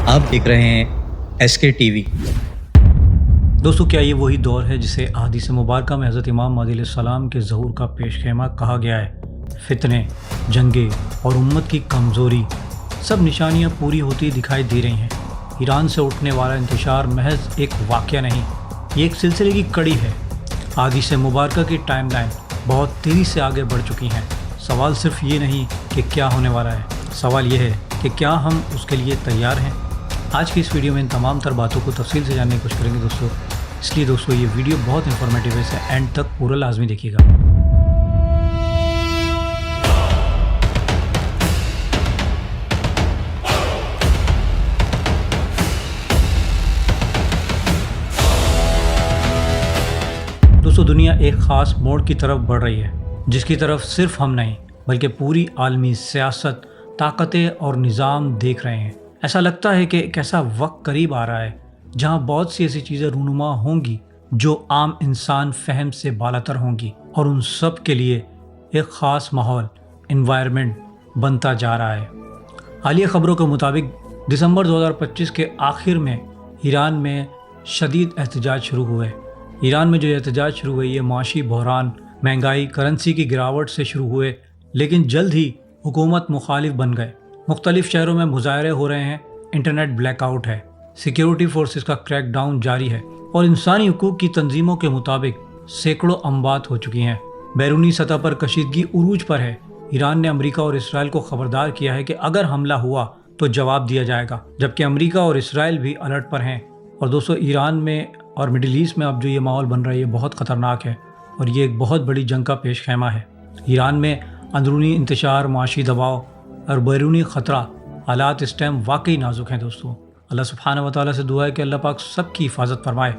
آپ دیکھ رہے ہیں ایس کے ٹی وی۔ دوستو، کیا یہ وہی دور ہے جسے احادیث مبارکہ میں حضرت امام مہدی علیہ السلام کے ظہور کا پیش خیمہ کہا گیا ہے؟ فتنے، جنگیں اور امت کی کمزوری، سب نشانیاں پوری ہوتی دکھائی دے رہی ہیں۔ ایران سے اٹھنے والا انتشار محض ایک واقعہ نہیں، یہ ایک سلسلے کی کڑی ہے۔ احادیث مبارکہ کی ٹائم لائن بہت تیزی سے آگے بڑھ چکی ہیں۔ سوال صرف یہ نہیں کہ کیا ہونے والا ہے، سوال یہ ہے کہ کیا ہم اس کے لیے تیار ہیں۔ آج کی اس ویڈیو میں ان تمام تر باتوں کو تفصیل سے جاننے کی کوشش کریں گے دوستو، اس لیے دوستو یہ ویڈیو بہت انفارمیٹیو ہے، اسے اینڈ تک پورا لازمی دیکھیے گا۔ دوستو، دنیا ایک خاص موڑ کی طرف بڑھ رہی ہے، جس کی طرف صرف ہم نہیں بلکہ پوری عالمی سیاست، طاقتیں اور نظام دیکھ رہے ہیں۔ ایسا لگتا ہے کہ ایک ایسا وقت قریب آ رہا ہے جہاں بہت سی ایسی چیزیں رونما ہوں گی جو عام انسان فہم سے بالاتر ہوں گی، اور ان سب کے لیے ایک خاص ماحول، انوائرمنٹ بنتا جا رہا ہے۔ حالیہ خبروں کے مطابق دسمبر 2025 کے آخر میں ایران میں شدید احتجاج شروع ہوئے۔ ایران میں جو احتجاج شروع ہوئے یہ معاشی بحران، مہنگائی، کرنسی کی گراوٹ سے شروع ہوئے، لیکن جلد ہی حکومت مخالف بن گئے۔ مختلف شہروں میں مظاہرے ہو رہے ہیں، انٹرنیٹ بلیک آؤٹ ہے، سیکیورٹی فورسز کا کریک ڈاؤن جاری ہے، اور انسانی حقوق کی تنظیموں کے مطابق سینکڑوں اموات ہو چکی ہیں۔ بیرونی سطح پر کشیدگی عروج پر ہے۔ ایران نے امریکہ اور اسرائیل کو خبردار کیا ہے کہ اگر حملہ ہوا تو جواب دیا جائے گا، جبکہ امریکہ اور اسرائیل بھی الرٹ پر ہیں۔ اور دوستو، ایران میں اور مڈل ایسٹ میں اب جو یہ ماحول بن رہا ہے یہ بہت خطرناک ہے، اور یہ ایک بہت بڑی جنگ کا پیش خیمہ ہے۔ ایران میں اندرونی انتشار، معاشی دباؤ اور بیرونی خطرہ، حالات اس ٹائم واقعی نازک ہیں دوستو۔ اللہ سبحانہ و تعالیٰ سے دعا ہے کہ اللہ پاک سب کی حفاظت فرمائے۔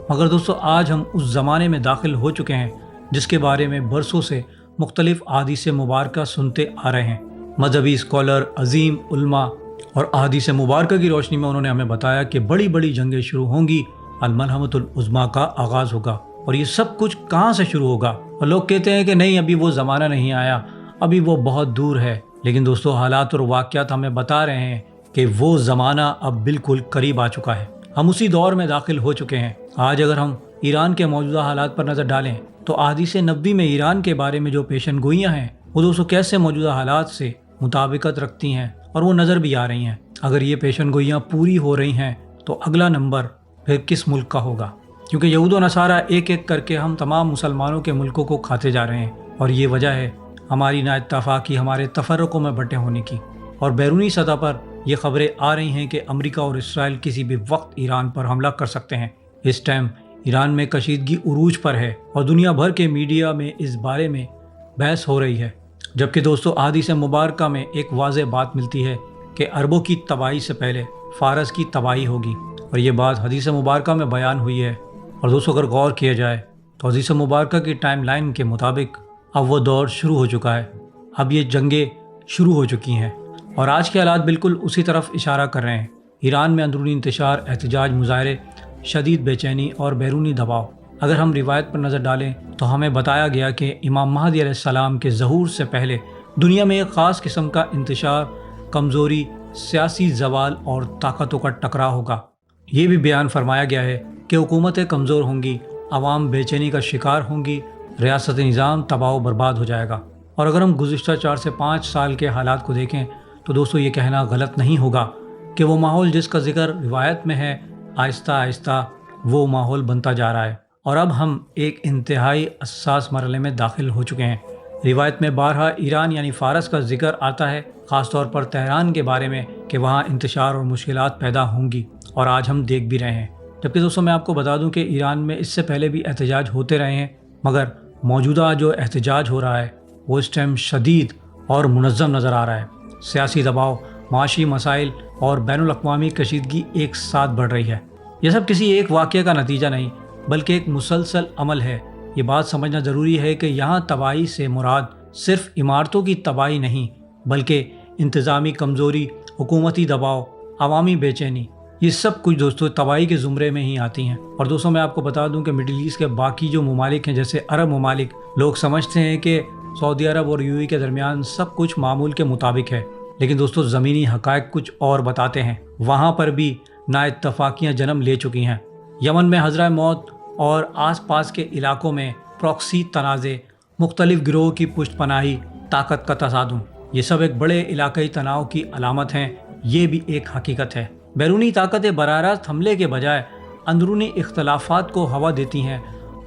مگر دوستو، آج ہم اس زمانے میں داخل ہو چکے ہیں جس کے بارے میں برسوں سے مختلف احادیث مبارکہ سنتے آ رہے ہیں۔ مذہبی اسکالر، عظیم علماء اور احادیث مبارکہ کی روشنی میں انہوں نے ہمیں بتایا کہ بڑی بڑی جنگیں شروع ہوں گی، الملحمۃ العظمیٰ کا آغاز ہوگا، اور یہ سب کچھ کہاں سے شروع ہوگا؟ اور لوگ کہتے ہیں کہ نہیں، ابھی وہ زمانہ نہیں آیا، ابھی وہ بہت دور ہے۔ لیکن دوستو، حالات اور واقعات ہمیں بتا رہے ہیں کہ وہ زمانہ اب بالکل قریب آ چکا ہے۔ ہم اسی دور میں داخل ہو چکے ہیں۔ آج اگر ہم ایران کے موجودہ حالات پر نظر ڈالیں تو احادیث نبوی میں ایران کے بارے میں جو پیشن گوئیاں ہیں وہ دوستو کیسے موجودہ حالات سے مطابقت رکھتی ہیں، اور وہ نظر بھی آ رہی ہیں۔ اگر یہ پیشن گوئیاں پوری ہو رہی ہیں تو اگلا نمبر پھر کس ملک کا ہوگا؟ کیونکہ یہود و نصارہ ایک ایک کر کے ہم تمام مسلمانوں کے ملکوں کو کھاتے جا رہے ہیں، اور یہ وجہ ہے ہماری نا اتفاقی، ہمارے تفرقوں میں بٹے ہونے کی۔ اور بیرونی سطح پر یہ خبریں آ رہی ہیں کہ امریکہ اور اسرائیل کسی بھی وقت ایران پر حملہ کر سکتے ہیں۔ اس ٹائم ایران میں کشیدگی عروج پر ہے، اور دنیا بھر کے میڈیا میں اس بارے میں بحث ہو رہی ہے۔ جبکہ دوستو، احادیث مبارکہ میں ایک واضح بات ملتی ہے کہ عربوں کی تباہی سے پہلے فارس کی تباہی ہوگی، اور یہ بات حدیث مبارکہ میں بیان ہوئی ہے۔ اور دوستو، اگر غور کیا جائے تو حدیث مبارکہ کی ٹائم لائن کے مطابق اب وہ دور شروع ہو چکا ہے، اب یہ جنگیں شروع ہو چکی ہیں، اور آج کے حالات بالکل اسی طرف اشارہ کر رہے ہیں۔ ایران میں اندرونی انتشار، احتجاج، مظاہرے، شدید بے چینی اور بیرونی دباؤ۔ اگر ہم روایت پر نظر ڈالیں تو ہمیں بتایا گیا کہ امام مہدی علیہ السلام کے ظہور سے پہلے دنیا میں ایک خاص قسم کا انتشار، کمزوری، سیاسی زوال اور طاقتوں کا ٹکراؤ ہوگا۔ یہ بھی بیان فرمایا گیا ہے کہ حکومتیں کمزور ہوں گی، عوام بے چینی کا شکار ہوں گی، ریاست نظام تباہ و برباد ہو جائے گا۔ اور اگر ہم گزشتہ 4 سے 5 سال کے حالات کو دیکھیں تو دوستو یہ کہنا غلط نہیں ہوگا کہ وہ ماحول جس کا ذکر روایت میں ہے، آہستہ آہستہ وہ ماحول بنتا جا رہا ہے، اور اب ہم ایک انتہائی حساس مرحلے میں داخل ہو چکے ہیں۔ روایت میں بارہا ایران یعنی فارس کا ذکر آتا ہے، خاص طور پر تہران کے بارے میں، کہ وہاں انتشار اور مشکلات پیدا ہوں گی، اور آج ہم دیکھ بھی رہے ہیں۔ جبکہ دوستو، میں آپ کو بتا دوں کہ ایران میں اس سے پہلے بھی احتجاج ہوتے رہے ہیں، مگر موجودہ جو احتجاج ہو رہا ہے وہ اس ٹائم شدید اور منظم نظر آ رہا ہے۔ سیاسی دباؤ، معاشی مسائل اور بین الاقوامی کشیدگی ایک ساتھ بڑھ رہی ہے۔ یہ سب کسی ایک واقعے کا نتیجہ نہیں بلکہ ایک مسلسل عمل ہے۔ یہ بات سمجھنا ضروری ہے کہ یہاں تباہی سے مراد صرف عمارتوں کی تباہی نہیں بلکہ انتظامی کمزوری، حکومتی دباؤ، عوامی بے چینی، یہ سب کچھ دوستو تباہی کے زمرے میں ہی آتی ہیں۔ اور دوستو، میں آپ کو بتا دوں کہ مڈل ایسٹ کے باقی جو ممالک ہیں جیسے عرب ممالک، لوگ سمجھتے ہیں کہ سعودی عرب اور یو اے کے درمیان سب کچھ معمول کے مطابق ہے، لیکن دوستو زمینی حقائق کچھ اور بتاتے ہیں۔ وہاں پر بھی نااتفاقیاں جنم لے چکی ہیں۔ یمن میں حضرہ موت اور آس پاس کے علاقوں میں پراکسی تنازع، مختلف گروہوں کی پشت پناہی، طاقت کا تصادم، یہ سب ایک بڑے علاقائی تناؤ کی علامت ہیں۔ یہ بھی ایک حقیقت ہے۔ بیرونی طاقتیں براہ راست حملے کے بجائے اندرونی اختلافات کو ہوا دیتی ہیں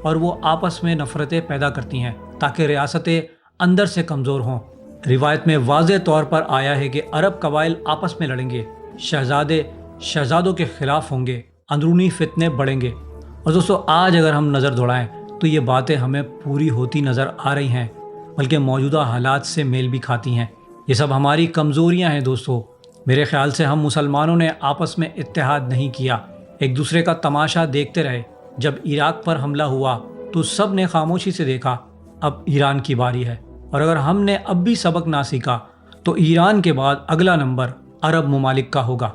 اور وہ آپس میں نفرتیں پیدا کرتی ہیں تاکہ ریاستیں اندر سے کمزور ہوں۔ روایت میں واضح طور پر آیا ہے کہ عرب قبائل آپس میں لڑیں گے، شہزادے شہزادوں کے خلاف ہوں گے، اندرونی فتنے بڑھیں گے۔ اور دوستو آج اگر ہم نظر دوڑائیں تو یہ باتیں ہمیں پوری ہوتی نظر آ رہی ہیں، بلکہ موجودہ حالات سے میل بھی کھاتی ہیں۔ یہ سب ہماری کمزوریاں ہیں دوستو۔ میرے خیال سے ہم مسلمانوں نے آپس میں اتحاد نہیں کیا، ایک دوسرے کا تماشا دیکھتے رہے۔ جب عراق پر حملہ ہوا تو سب نے خاموشی سے دیکھا۔ اب ایران کی باری ہے، اور اگر ہم نے اب بھی سبق نہ سیکھا تو ایران کے بعد اگلا نمبر عرب ممالک کا ہوگا۔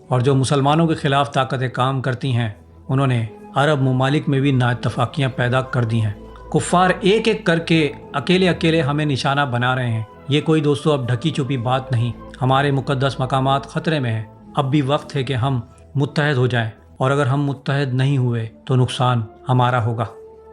اور جو مسلمانوں کے خلاف طاقتیں کام کرتی ہیں انہوں نے عرب ممالک میں بھی نااتفاقیاں پیدا کر دی ہیں۔ کفار ایک ایک کر کے اکیلے ہمیں نشانہ بنا رہے ہیں۔ یہ کوئی دوستو اب ڈھکی چھپی بات نہیں، ہمارے مقدس مقامات خطرے میں ہیں۔ اب بھی وقت ہے کہ ہم متحد ہو جائیں، اور اگر ہم متحد نہیں ہوئے تو نقصان ہمارا ہوگا۔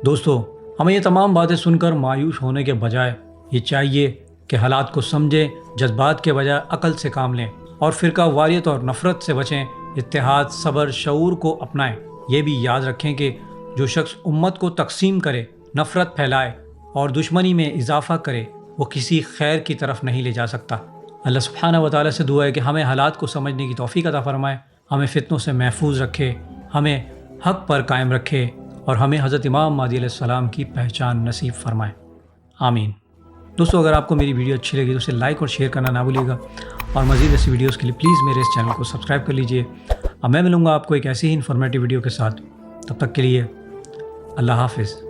دوستو ہمیں یہ تمام باتیں سن کر مایوس ہونے کے بجائے یہ چاہیے کہ حالات کو سمجھیں، جذبات کے بجائے عقل سے کام لیں، اور فرقہ واریت اور نفرت سے بچیں، اتحاد، صبر، شعور کو اپنائیں۔ یہ بھی یاد رکھیں کہ جو شخص امت کو تقسیم کرے، نفرت پھیلائے اور دشمنی میں اضافہ کرے، وہ کسی خیر کی طرف نہیں لے جا سکتا۔ اللہ سبحانہ و تعالیٰ سے دعا ہے کہ ہمیں حالات کو سمجھنے کی توفیق عطا فرمائے، ہمیں فتنوں سے محفوظ رکھے، ہمیں حق پر قائم رکھے، اور ہمیں حضرت امام مہدی علیہ السلام کی پہچان نصیب فرمائے، آمین۔ دوستو اگر آپ کو میری ویڈیو اچھی لگی تو اسے لائک اور شیئر کرنا نہ بھولیے گا، اور مزید ایسی ویڈیوز کے لیے پلیز میرے اس چینل کو سبسکرائب کر لیجئے۔ اب میں ملوں گا آپ کو ایک ایسی ہی انفارمیٹیو ویڈیو کے ساتھ، تب تک کے لیے اللہ حافظ۔